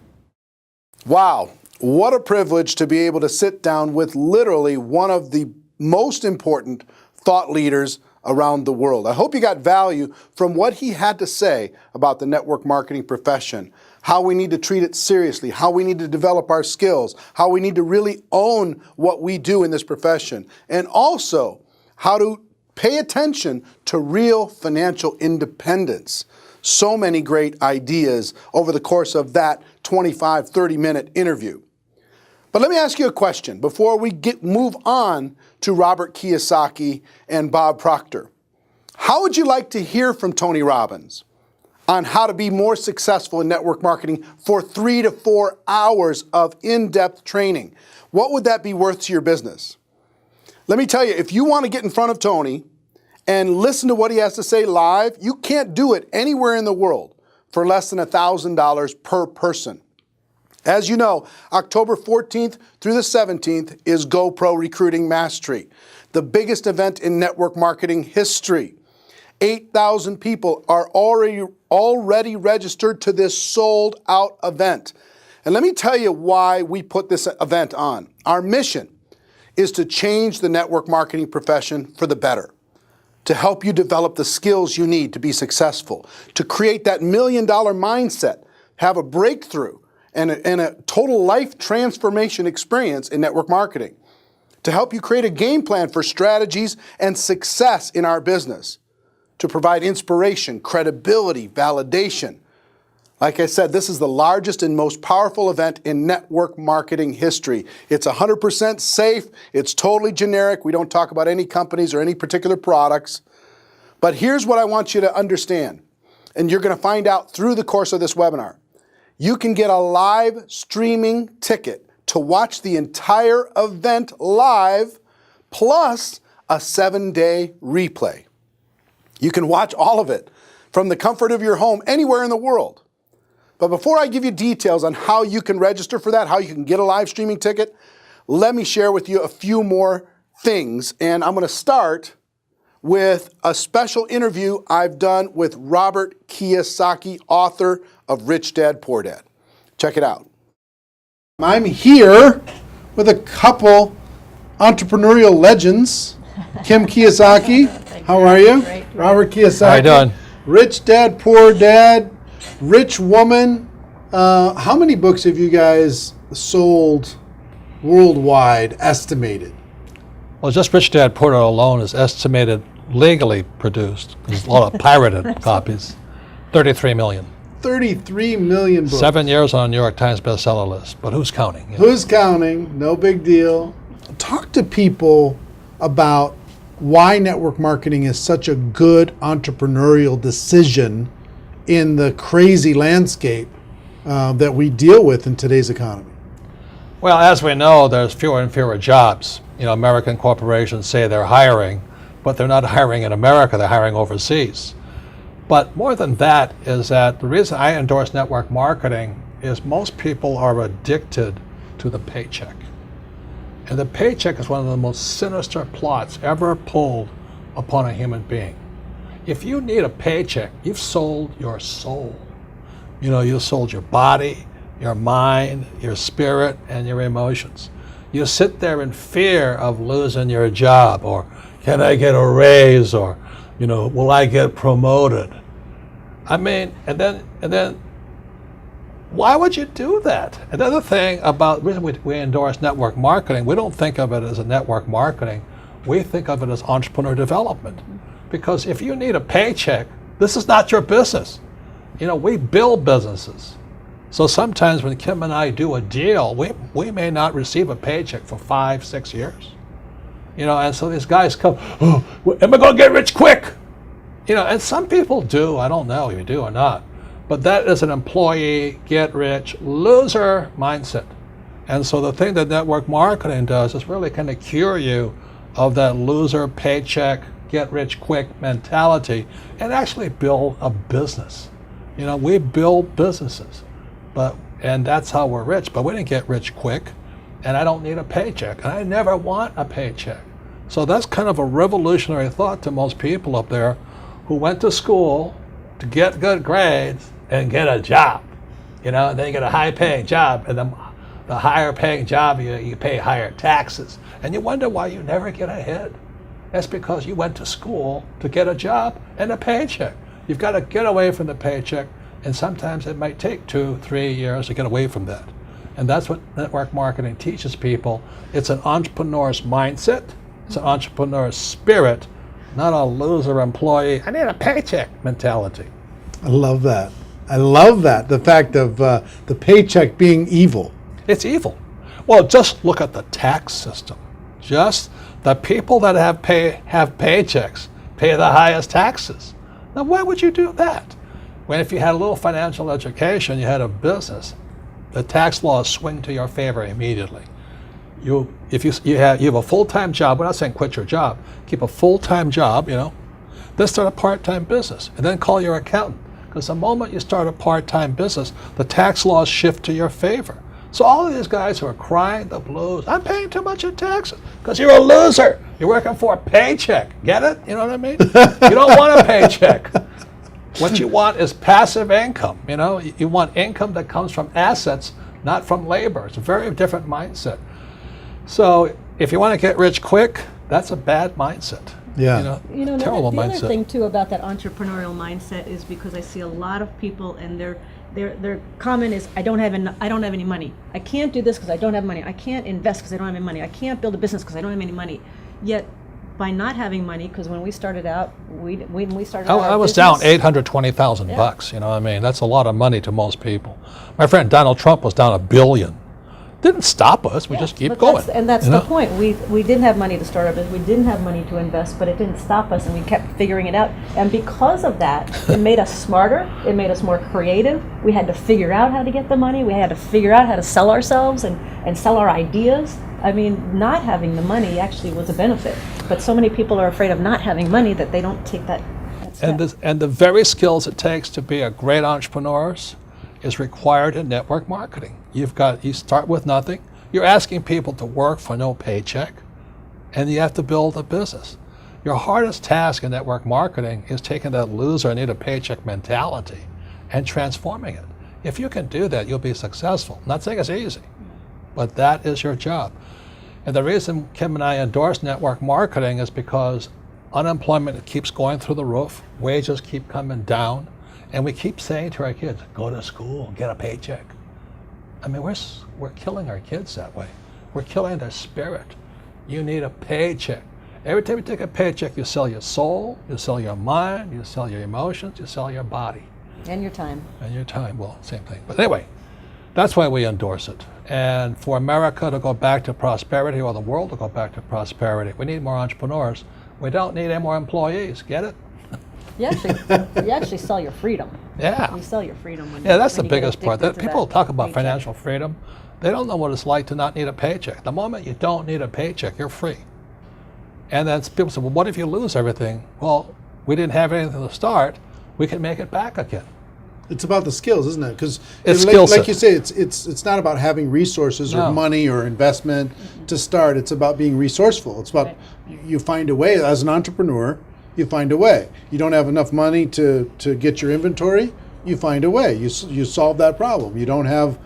Wow. What a privilege to be able to sit down with literally one of the most important thought leaders around the world. I hope you got value from what he had to say about the network marketing profession, how we need to treat it seriously, how we need to develop our skills, how we need to really own what we do in this profession, and also how to pay attention to real financial independence. so many great ideas over the course of that 25, 30-minute interview. But let me ask you a question before we move on to Robert Kiyosaki and Bob Proctor. How would you like to hear from Tony Robbins on how to be more successful in network marketing for 3 to 4 hours of in-depth training? What would that be worth to your business? Let me tell you, if you want to get in front of Tony and listen to what he has to say live, you can't do it anywhere in the world for less than $1,000 per person. As you know, October 14th through the 17th is GoPro Recruiting Mastery, the biggest event in network marketing history. 8,000 people are already registered to this sold-out event. And let me tell you why we put this event on. Our mission is to change the network marketing profession for the better, to help you develop the skills you need to be successful, to create that $1 million mindset, have a breakthrough, and a total life transformation experience in network marketing, to help you create a game plan for strategies and success in our business, to provide inspiration, credibility, validation. Like I said, this is the largest and most powerful event in network marketing history. It's 100% safe. It's totally generic. We don't talk about any companies or any particular products. But here's what I want you to understand, and you're going to find out through the course of this webinar. You can get a live streaming ticket to watch the entire event live, plus a 7-day replay. You can watch all of it from the comfort of your home anywhere in the world. But before I give you details on how you can register for that, how you can get a live streaming ticket, let me share with you a few more things. And I'm going to start with a special interview I've done with Robert Kiyosaki, author of Rich Dad, Poor Dad. Check it out. I'm here with a couple entrepreneurial legends. Kim Kiyosaki, how are you? Great. Robert Kiyosaki. How you doing? Rich Dad, Poor Dad, Rich Woman. How many books have you guys sold worldwide, estimated? Well, just Rich Dad Poor Dad alone is estimated legally produced. There's a lot of pirated copies. 33 million. 33 million books. 7 years on a New York Times bestseller list, but who's counting? You know? Who's counting? No big deal. Talk to people about why network marketing is such a good entrepreneurial decision in the crazy landscape that we deal with in today's economy. Well, as we know, there's fewer and fewer jobs. You know, American corporations say they're hiring, but they're not hiring in America, they're hiring overseas. But more than that is that the reason I endorse network marketing is most people are addicted to the paycheck. And the paycheck is one of the most sinister plots ever pulled upon a human being. If you need a paycheck, you've sold your soul. You know, you sold your body, your mind, your spirit, and your emotions. You sit there in fear of losing your job, or can I get a raise, or, you know, will I get promoted? I mean, and then why would you do that? Another thing about the reason we endorse network marketing, we don't think of it as a network marketing, we think of it as entrepreneur development. Because if you need a paycheck, this is not your business. You know, we build businesses. So sometimes when Kim and I do a deal, we may not receive a paycheck for 5-6 years. You know, and so these guys come, oh, am I going to get rich quick? You know, and some people do, I don't know if you do or not. But that is an employee, get rich, loser mindset. And so the thing that network marketing does is really kind of cure you of that loser paycheck, get rich quick mentality and actually build a business. You know, we build businesses, and that's how we're rich, but we didn't get rich quick, and I don't need a paycheck, and I never want a paycheck. So that's kind of a revolutionary thought to most people up there who went to school to get good grades and get a job, you know, and then you get a high paying job, and then the higher paying job, you pay higher taxes, and you wonder why you never get ahead. That's because you went to school to get a job and a paycheck. You've got to get away from the paycheck, and sometimes it might take 2-3 years to get away from that. And that's what network marketing teaches people. It's an entrepreneur's mindset, it's an entrepreneur's spirit, not a loser employee, I need a paycheck mentality. I love that. I love that. The fact of the paycheck being evil. It's evil. Well, just look at the tax system. Just the people that have paychecks pay the highest taxes. Now, why would you do that? When if you had a little financial education, you had a business, the tax laws swing to your favor immediately. If you have a full-time job, we're not saying quit your job, keep a full-time job, then start a part-time business, and then call your accountant. Because the moment you start a part-time business, the tax laws shift to your favor. So all of these guys who are crying the blues, I'm paying too much in taxes, because you're a loser. You're working for a paycheck. Get it? You know what I mean? You don't want a paycheck. What you want is passive income. You want income that comes from assets, not from labor. It's a very different mindset. So if you want to get rich quick, that's a bad mindset. Yeah. Terrible the mindset. other thing too about that entrepreneurial mindset is because I see a lot of people and their comment is I don't have any money. I can't do this because I don't have money. I can't invest because I don't have any money. I can't build a business because I don't have any money. Yet by not having money, because when we started out, I was down $820,000 You know what I mean? That's a lot of money to most people. My friend Donald Trump was down $1 billion. Didn't stop us. We just keep going. That's the point. We didn't have money to start our business. We didn't have money to invest, but it didn't stop us, and we kept figuring it out. And because of that, it made us smarter. It made us more creative. We had to figure out how to get the money. We had to figure out how to sell ourselves and sell our ideas. I mean, not having the money actually was a benefit. But so many people are afraid of not having money that they don't take that step. And the very skills it takes to be a great entrepreneur is required in network marketing. You start with nothing. You're asking people to work for no paycheck, and you have to build a business. Your hardest task in network marketing is taking that loser, need a paycheck mentality and transforming it. If you can do that, you'll be successful. I'm not saying it's easy, but that is your job. And the reason Kim and I endorse network marketing is because unemployment keeps going through the roof, wages keep coming down, and we keep saying to our kids, go to school, get a paycheck. I mean, we're killing our kids that way. We're killing their spirit. You need a paycheck. Every time you take a paycheck, you sell your soul, you sell your mind, you sell your emotions, you sell your body. And your time. And your time, well, same thing. But anyway, that's why we endorse it. And for America to go back to prosperity, or the world to go back to prosperity, we need more entrepreneurs. We don't need any more employees. Get it? You actually sell your freedom. Yeah. You sell your freedom when that's when the you get biggest part. addicted to People that talk about paycheck. financial freedom. They don't know what it's like to not need a paycheck. The moment you don't need a paycheck, you're free. And then people say, well, what if you lose everything? Well, we didn't have anything to start. We can make it back again. It's about the skills, isn't it? Because It's skill set. like you say, it's not about having resources or No. money or investment to start. It's about being resourceful. It's about you find a way as an entrepreneur. You find a way. You don't have enough money to get your inventory. You find a way. You solve that problem. You don't have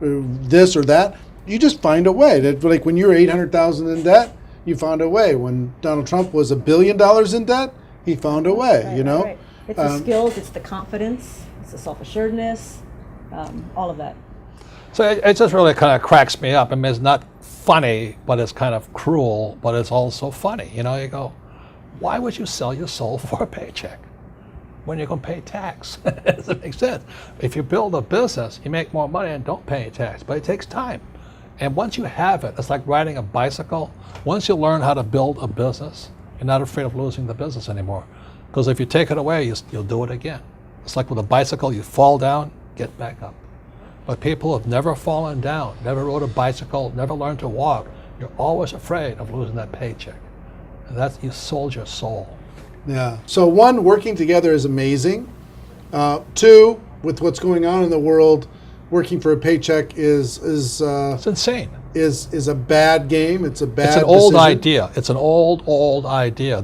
this or that. You just find a way. Like when you're $800,000 in debt, you found a way. When Donald Trump was $1 billion in debt, he found a way. Right. It's the skills, it's the confidence, it's the self-assuredness, all of that. So it just really kind of cracks me up. I mean, it's not funny, but it's kind of cruel, but it's also funny. You go, why would you sell your soul for a paycheck when you're going to pay tax? It doesn't make sense. If you build a business, you make more money and don't pay tax, but it takes time. And once you have it, it's like riding a bicycle. Once you learn how to build a business, you're not afraid of losing the business anymore. Because if you take it away, you'll do it again. It's like with a bicycle, you fall down, get back up. But people who have never fallen down, never rode a bicycle, never learned to walk, you're always afraid of losing that paycheck. And that's, you sold your soul. Yeah. So one, working together is amazing. Two, with what's going on in the world, working for a paycheck is It's insane. is a bad game. It's a bad. It's an old decision. idea. It's an old idea.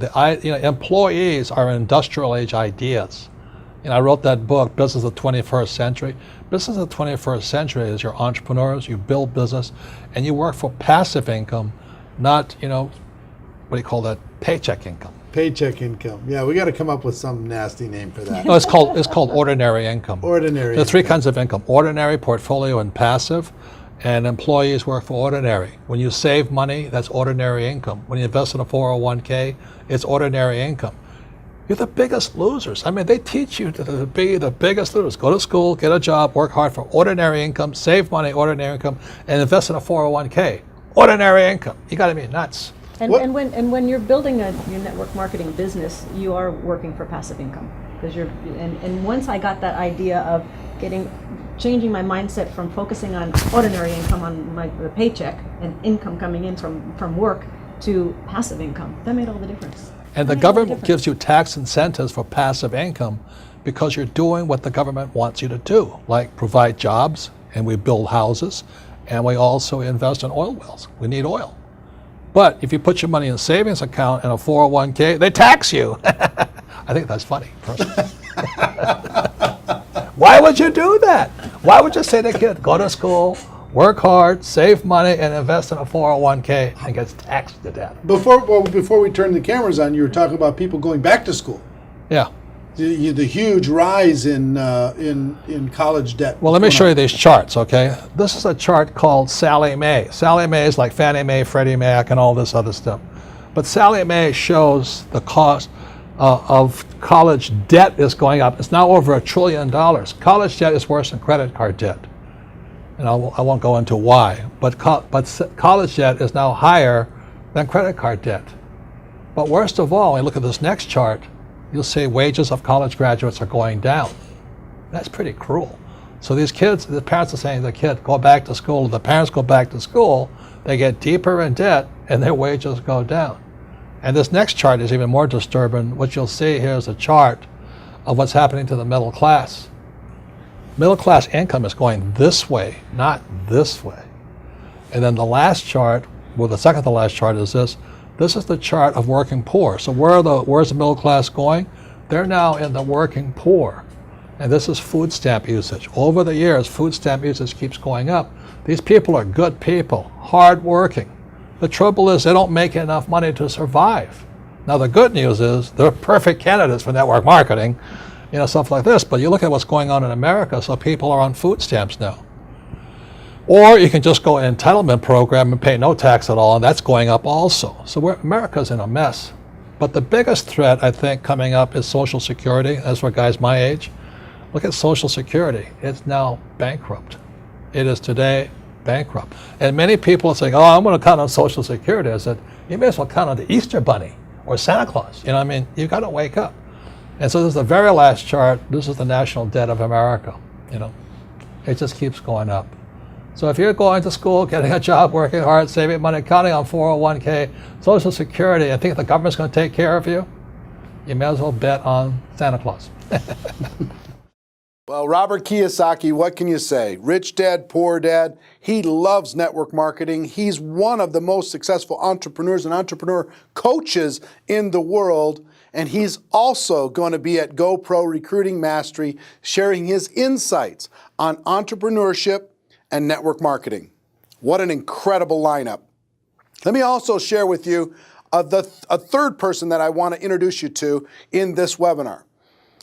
Employees are industrial age ideas. I wrote that book, Business of the 21st Century. Business of the 21st Century is your entrepreneurs, you build business, and you work for passive income, not, what do you call that, paycheck income. Paycheck income. Yeah, we got to come up with some nasty name for that. No, it's called ordinary income. Ordinary. There are three kinds of income: ordinary, portfolio, and passive. And employees work for ordinary. When you save money, that's ordinary income. When you invest in a 401k, it's ordinary income. you're the biggest losers. I mean, they teach you to be the biggest losers. Go to school, get a job, work hard for ordinary income, save money, ordinary income, and invest in a 401k. Ordinary income. You got to be nuts. And, What- and when you're building your network marketing business, you are working for passive income, because and once I got that idea of changing my mindset from focusing on ordinary income on the paycheck and income coming in from work to passive income, that made all the difference. And the government gives you tax incentives for passive income because you're doing what the government wants you to do, like provide jobs, and we build houses, and we also invest in oil wells. We need oil. But if you put your money in a savings account and a 401k, they tax you. I think that's funny, personally. Why would you do that? Why would you say to a kid, go to school, work hard, save money, and invest in a 401k and gets taxed to death? Before we turn the cameras on, you were talking about people going back to school. Yeah. The huge rise in college debt. Well, let me show you these charts, okay? This is a chart called Sallie Mae. Sallie Mae is like Fannie Mae, Freddie Mac, and all this other stuff. But Sallie Mae shows the cost of college debt is going up. It's now over $1 trillion. College debt is worse than credit card debt. And I won't go into why, but college debt is now higher than credit card debt. But worst of all, when you look at this next chart, you'll see wages of college graduates are going down. That's pretty cruel. So these kids, the parents are saying to the kid, go back to school. The parents go back to school, they get deeper in debt, and their wages go down. And this next chart is even more disturbing. What you'll see here is a chart of what's happening to the middle class. Middle class income is going this way, not this way. And then the last chart, well, the second to last chart is this. This is the chart of working poor. So where's the middle class going? They're now in the working poor. And this is food stamp usage. Over the years, food stamp usage keeps going up. These people are good people, hardworking. The trouble is they don't make enough money to survive. Now the good news is they're perfect candidates for network marketing, stuff like this. But you look at what's going on in America, so people are on food stamps now. Or you can just go an entitlement program and pay no tax at all, and that's going up also. So America's in a mess. But the biggest threat, I think, coming up is Social Security. That's for guys my age. Look at Social Security. It's now bankrupt. It is today bankrupt. And many people are saying, oh, I'm going to count on Social Security. I said, you may as well count on the Easter Bunny or Santa Claus. You've got to wake up. And so this is the very last chart. This is the national debt of America. It just keeps going up. So if you're going to school, getting a job, working hard, saving money, counting on 401k, Social Security, and think the government's going to take care of you, you may as well bet on Santa Claus. Well, Robert Kiyosaki, what can you say? Rich dad, poor dad. He loves network marketing. He's one of the most successful entrepreneurs and entrepreneur coaches in the world. And he's also going to be at GoPro Recruiting Mastery sharing his insights on entrepreneurship and network marketing. What an incredible lineup. Let me also share with you a third person that I want to introduce you to in this webinar.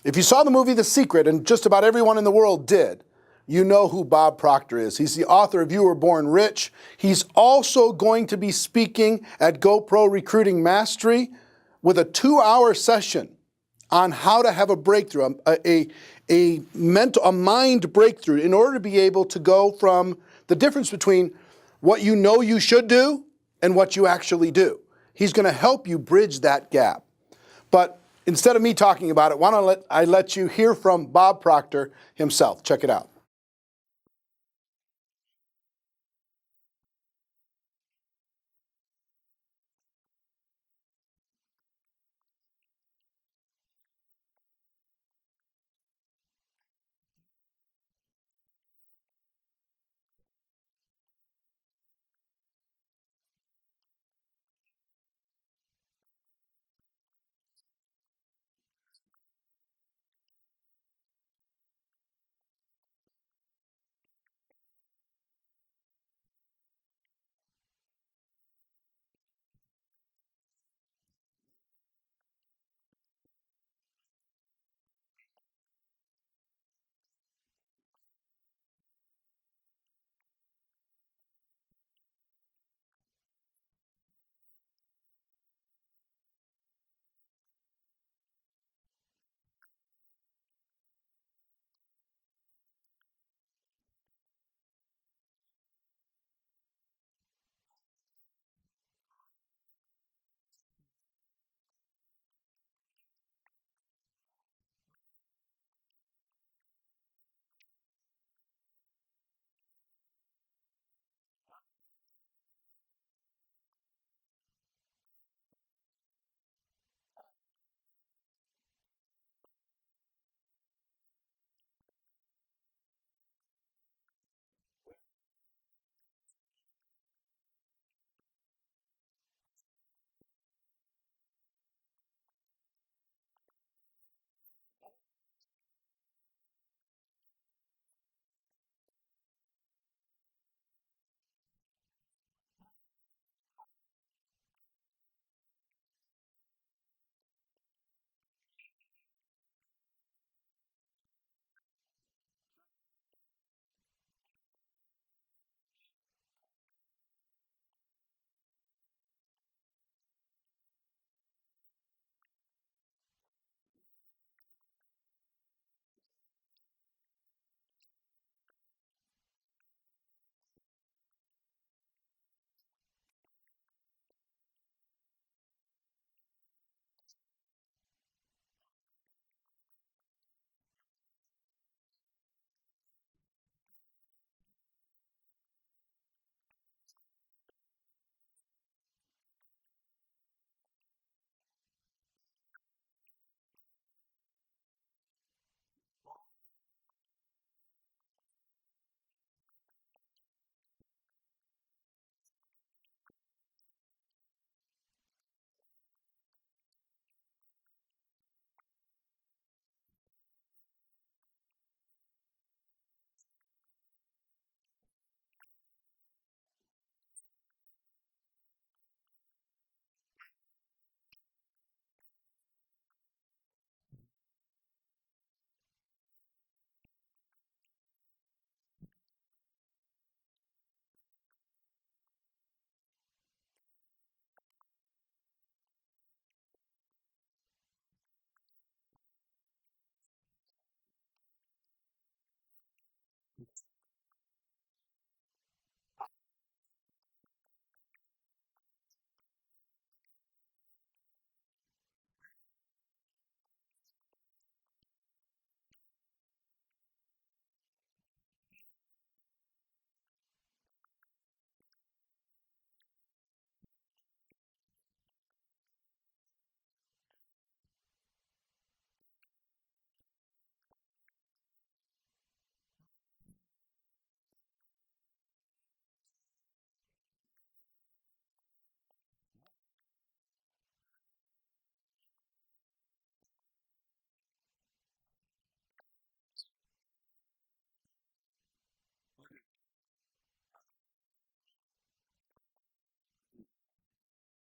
If you saw the movie The Secret, and just about everyone in the world did, you know who Bob Proctor is. He's the author of You Were Born Rich. He's also going to be speaking at GoPro Recruiting Mastery with a 2-hour session on how to have a breakthrough, a mind breakthrough in order to be able to go from the difference between what you know you should do and what you actually do. He's going to help you bridge that gap. But instead of me talking about it, why don't I let you hear from Bob Proctor himself. Check it out.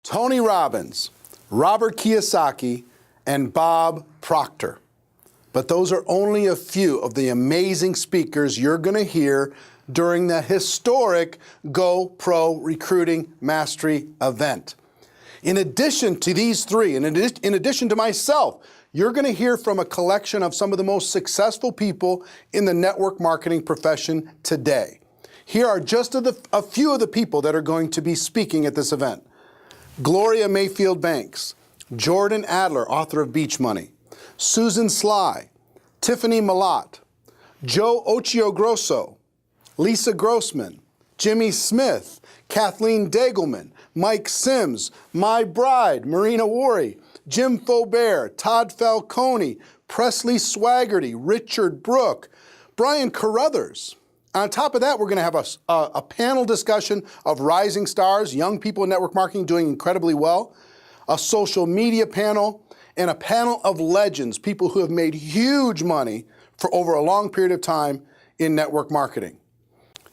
Tony Robbins, Robert Kiyosaki, and Bob Proctor. But those are only a few of the amazing speakers you're going to hear during the historic Go Pro Recruiting Mastery event. In addition to these three, and in addition to myself, you're going to hear from a collection of some of the most successful people in the network marketing profession today. Here are just a few of the people that are going to be speaking at this event. Gloria Mayfield Banks, Jordan Adler, author of Beach Money, Susan Sly, Tiffany Malott, Joe Ochiogrosso, Lisa Grossman, Jimmy Smith, Kathleen Dagelman, Mike Sims, My Bride, Marina Worre, Jim Faubert, Todd Falcone, Presley Swaggerty, Richard Brooke, Brian Carruthers. On top of that, we're going to have a panel discussion of rising stars, young people in network marketing doing incredibly well, a social media panel, and a panel of legends, people who have made huge money for over a long period of time in network marketing.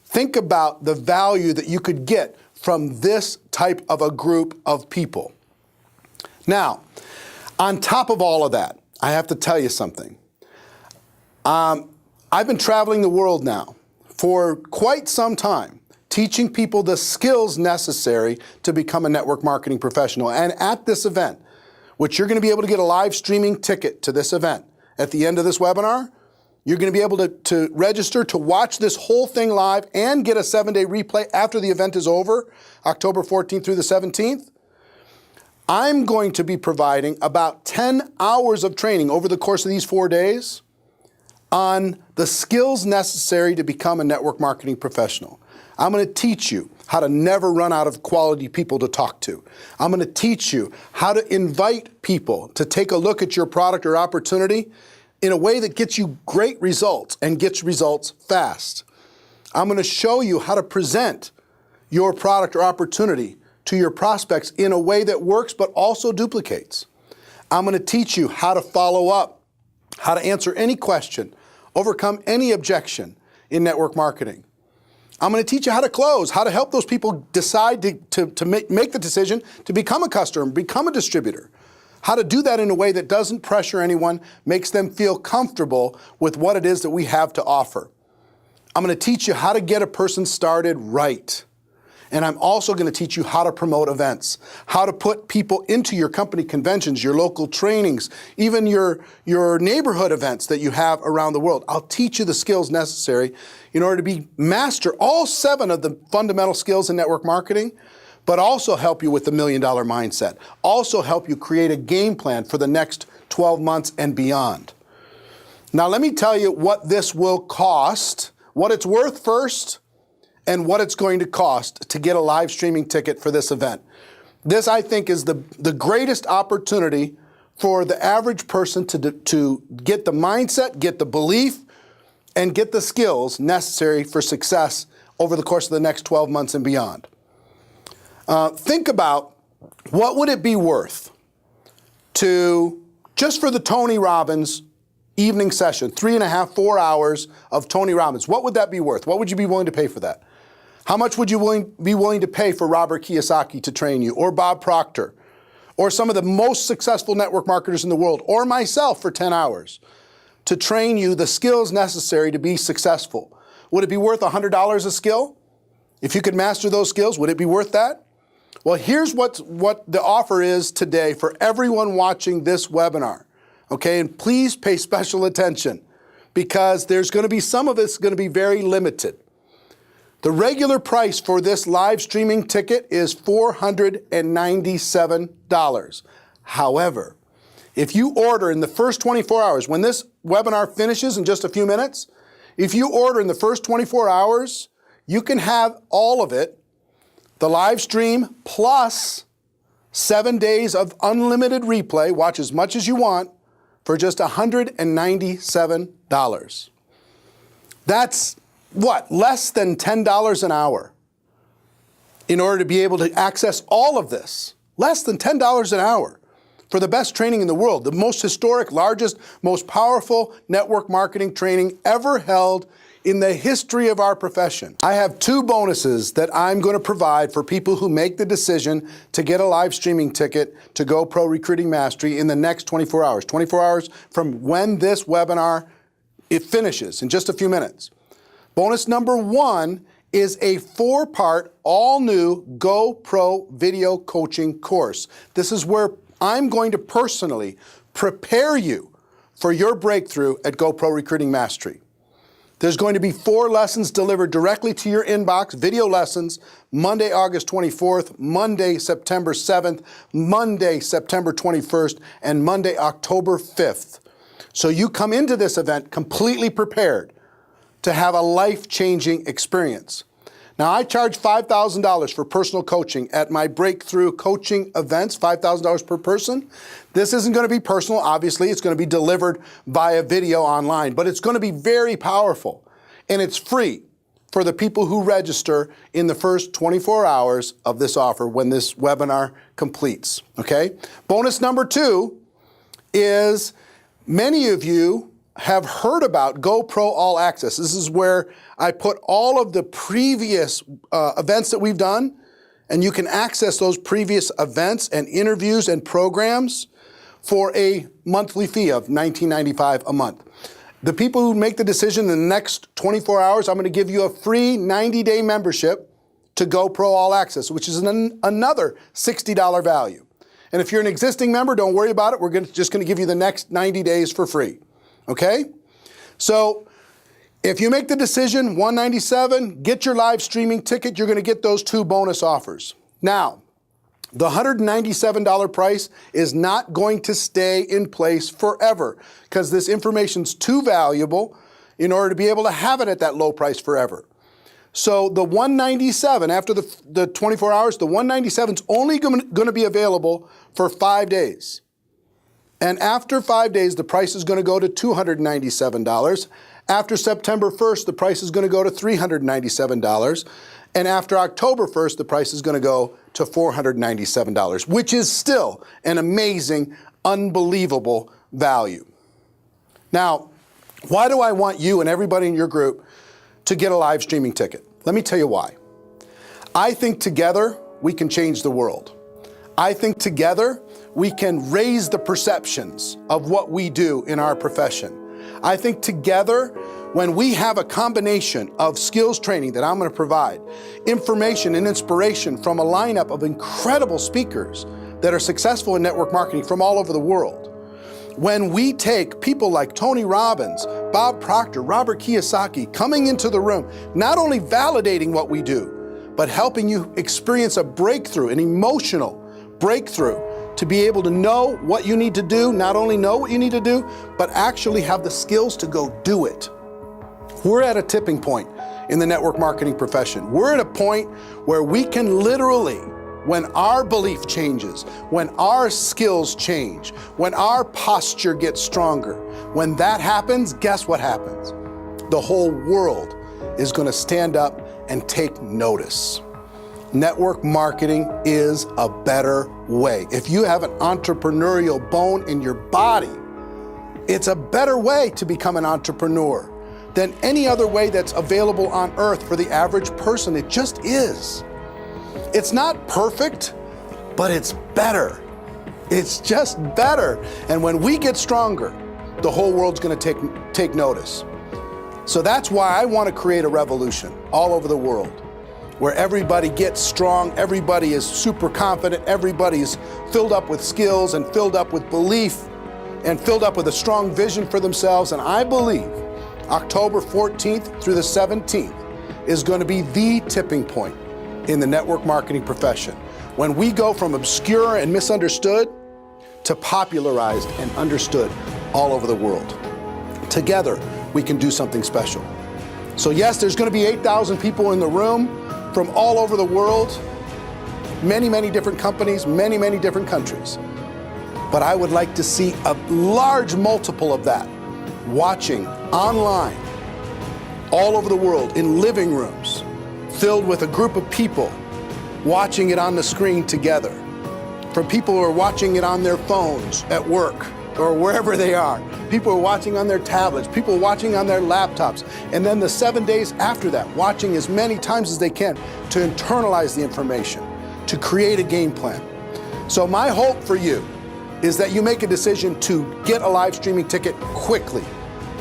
Think about the value that you could get from this type of a group of people. Now, on top of all of that, I have to tell you something. I've been traveling the world now for quite some time, teaching people the skills necessary to become a network marketing professional. And at this event, which you're going to be able to get a live streaming ticket to this event at the end of this webinar, you're going to be able to register to watch this whole thing live and get a 7-day replay after the event is over, October 14th through the 17th. I'm going to be providing about 10 hours of training over the course of these 4 days on the skills necessary to become a network marketing professional. I'm going to teach you how to never run out of quality people to talk to. I'm going to teach you how to invite people to take a look at your product or opportunity in a way that gets you great results and gets results fast. I'm going to show you how to present your product or opportunity to your prospects in a way that works but also duplicates. I'm going to teach you how to follow up, how to answer any question, overcome any objection in network marketing. I'm going to teach you how to close, how to help those people decide to make the decision to become a customer, become a distributor. How to do that in a way that doesn't pressure anyone, makes them feel comfortable with what it is that we have to offer. I'm going to teach you how to get a person started right. And I'm also going to teach you how to promote events, how to put people into your company conventions, your local trainings, even your neighborhood events that you have around the world. I'll teach you the skills necessary in order to master all 7 of the fundamental skills in network marketing, but also help you with the $1 million mindset. Also help you create a game plan for the next 12 months and beyond. Now let me tell you what this will cost, what it's worth first, and what it's going to cost to get a live streaming ticket for this event. This, I think, is the greatest opportunity for the average person to get the mindset, get the belief, and get the skills necessary for success over the course of the next 12 months and beyond. Think about what would it be worth to, just for the Tony Robbins evening session, 3.5, 4 hours of Tony Robbins, what would that be worth? What would you be willing to pay for that? How much would you be willing to pay for Robert Kiyosaki to train you, or Bob Proctor, or some of the most successful network marketers in the world, or myself for 10 hours to train you the skills necessary to be successful? Would it be worth $100 a skill? If you could master those skills, would it be worth that? Well, here's what the offer is today for everyone watching this webinar. Okay, and please pay special attention because there's going to be some of it's going to be very limited. The regular price for this live streaming ticket is $497. However, if you order in the first 24 hours, when this webinar finishes in just a few minutes, if you order in the first 24 hours, you can have all of it, the live stream plus 7 days of unlimited replay, watch as much as you want, for just $197. That's what? Less than $10 an hour in order to be able to access all of this. Less than $10 an hour for the best training in the world, the most historic, largest, most powerful network marketing training ever held in the history of our profession. I have 2 bonuses that I'm going to provide for people who make the decision to get a live streaming ticket to GoPro Recruiting Mastery in the next 24 hours. 24 hours from when this webinar it finishes in just a few minutes. Bonus number 1 is a 4-part, all-new GoPro video coaching course. This is where I'm going to personally prepare you for your breakthrough at GoPro Recruiting Mastery. There's going to be 4 lessons delivered directly to your inbox, video lessons, Monday, August 24th, Monday, September 7th, Monday, September 21st, and Monday, October 5th. So you come into this event completely prepared to have a life-changing experience. Now, I charge $5,000 for personal coaching at my breakthrough coaching events, $5,000 per person. This isn't going to be personal, obviously. It's going to be delivered via video online, but it's going to be very powerful. And it's free for the people who register in the first 24 hours of this offer when this webinar completes, okay? Bonus number 2 is many of you have heard about GoPro All Access. This is where I put all of the previous events that we've done, and you can access those previous events and interviews and programs for a monthly fee of $19.95 a month. The people who make the decision in the next 24 hours, I'm going to give you a free 90-day membership to GoPro All Access, which is another $60 value. And if you're an existing member, don't worry about it. We're just going to give you the next 90 days for free. Okay? So if you make the decision, $197, get your live streaming ticket, you're going to get those 2 bonus offers. Now, the $197 price is not going to stay in place forever because this information's too valuable in order to be able to have it at that low price forever. So the $197, after the 24 hours, the $197 is only going to be available for 5 days. And after 5 days, the price is going to go to $297. After September 1st, the price is going to go to $397. And after October 1st, the price is going to go to $497, which is still an amazing, unbelievable value. Now, why do I want you and everybody in your group to get a live streaming ticket? Let me tell you why. I think together we can change the world. I think together we can raise the perceptions of what we do in our profession. I think together, when we have a combination of skills training that I'm going to provide, information and inspiration from a lineup of incredible speakers that are successful in network marketing from all over the world, when we take people like Tony Robbins, Bob Proctor, Robert Kiyosaki coming into the room, not only validating what we do, but helping you experience a breakthrough, an emotional breakthrough, to be able to know what you need to do, not only know what you need to do, but actually have the skills to go do it. We're at a tipping point in the network marketing profession. We're at a point where we can literally, when our belief changes, when our skills change, when our posture gets stronger, when that happens, guess what happens? The whole world is going to stand up and take notice. Network marketing is a better way. If you have an entrepreneurial bone in your body, it's a better way to become an entrepreneur than any other way that's available on earth for the average person. It just is. It's not perfect, but it's better. It's just better. And when we get stronger, the whole world's going to take notice. So that's why I want to create a revolution all over the world, where everybody gets strong, everybody is super confident, everybody's filled up with skills and filled up with belief and filled up with a strong vision for themselves. And I believe October 14th through the 17th is going to be the tipping point in the network marketing profession, when we go from obscure and misunderstood to popularized and understood all over the world. Together, we can do something special. So yes, there's going to be 8,000 people in the room from all over the world, many, many different companies, many, many different countries. But I would like to see a large multiple of that watching online all over the world in living rooms filled with a group of people watching it on the screen together, from people who are watching it on their phones at work or wherever they are, People are watching on their tablets. People are watching on their laptops. And then the 7 days after that, watching as many times as they can to internalize the information, to create a game plan. So my hope for you is that you make a decision to get a live streaming ticket quickly.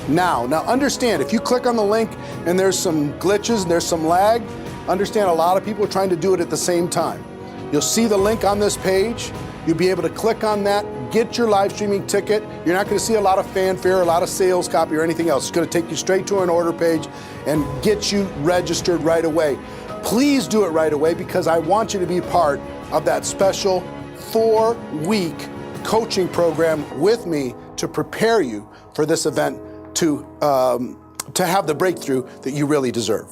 Now understand, if you click on the link and there's some glitches, there's some lag, understand a lot of people are trying to do it at the same time. You'll see the link on this page. You'll be able to click on that, get your live streaming ticket. You're not going to see a lot of fanfare, a lot of sales copy or anything else. It's going to take you straight to an order page and get you registered right away. Please do it right away because I want you to be part of that special 4-week coaching program with me to prepare you for this event to have the breakthrough that you really deserve.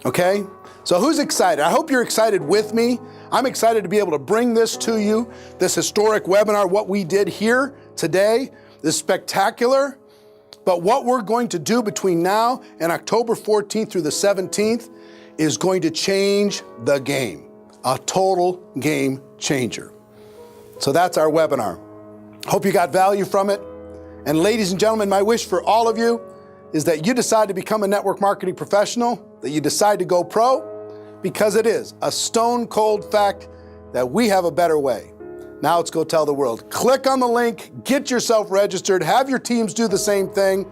Okay? So who's excited? I hope you're excited with me. I'm excited to be able to bring this to you, this historic webinar. What we did here today is spectacular, but what we're going to do between now and October 14th through the 17th is going to change the game, a total game changer. So that's our webinar. Hope you got value from it. And ladies and gentlemen, my wish for all of you is that you decide to become a network marketing professional, that you decide to go pro, because it is a stone cold fact that we have a better way. Now let's go tell the world. Click on the link, get yourself registered, have your teams do the same thing,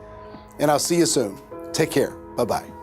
and I'll see you soon. Take care. Bye-bye.